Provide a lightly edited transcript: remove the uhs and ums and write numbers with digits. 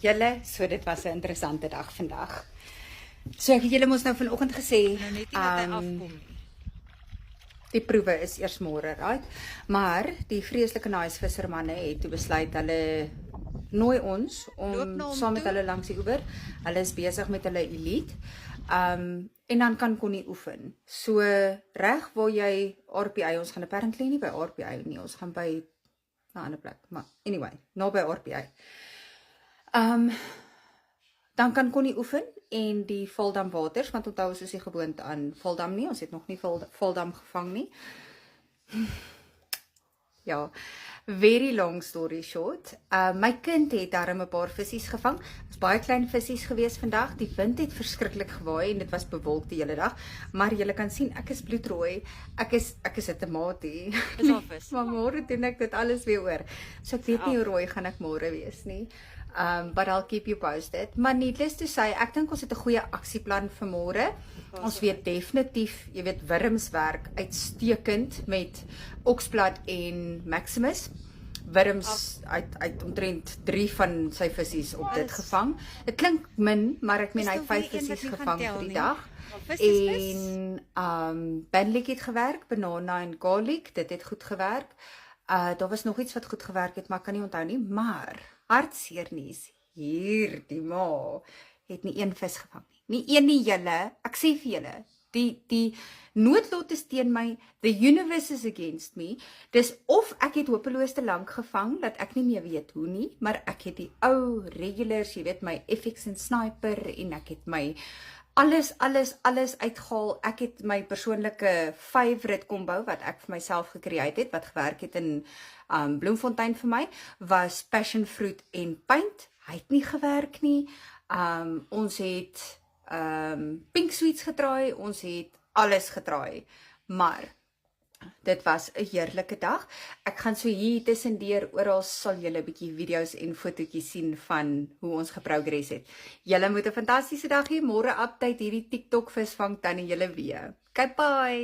Julle, so dit was 'n interessante dag vandag. So ek het julle mos nou vanoggend gesê, Nou net nie dat hy afkom nie. die proewe is eers môre, right? Maar die vreeslike nice vissermanne het toe besluit hulle nooi ons Loop om na hom saam met toe. hulle langs die oewer. Hulle is besig met hulle elite. En dan kan Connie oefen. So reg waar jy RPI, ons gaan apparently nie by RPI nie, ons gaan by 'n ander plek, maar anyway, naby RPI. Dan kan Connie oefen en die Valdam waters, want onthou ons is nie gewoond aan Valdam nie, ons het nog nie Valdam gevang nie. Ja, very long story short. My kind het darm 'n paar vissies gevang. Dit was baie klein vissies gewees vandag. Die wind het verskriklik gewaai en dit was bewolk die hele dag. Maar jy kan sien ek is bloedrooi. Ek is 'n tamatie. Is al vis. Maar môre doen ek dit alles weer oor. So ek weet nie hoe rooi gaan ek môre wees nie. But I'll keep you posted. Maar needless to say, ek dink ons het 'n goeie aksieplan vir môre. Ons weet definitief, jy weet, wurms werk uitstekend met Oxblood en Maximus. Wurms uit omtrent 3 van sy vissies op dit gevang. Dit klink min, maar ek meen hy het 5 vissies gevang vir die dag. En Benlik het gewerk, banana en garlic, dit het goed gewerk. Daar was nog iets wat goed gewerk het, maar ek kan nie onthou nie, maar hartseer nuus, hierdie ma het nie een vis gevang nie. Nie een nie, julle, ek sê vir julle, die noodlot is teen my, the universe is against me, dis of ek het hopeloos te lank gevang, dat ek nie meer weet hoe nie, maar ek het die ou regulars, jy weet, my FX en Sniper, en ek het my alles uitgehaal. Ek het my persoonlike favorite combo wat ek vir myself gecreate het, wat gewerk het in Bloemfontein vir my, was passion fruit en paint. Hy het nie gewerk nie. Ons het pink sweets getraai, ons het alles getraai, maar dit was 'n heerlike dag. Ek gaan so hier tussendeur oral sal julle 'n bietjie video's en fotootjies sien van hoe ons geprogress het. Julle moet 'n fantastiese dag hê. Môre update hierdie TikTok visvang tannie julle weer. Okay, bye.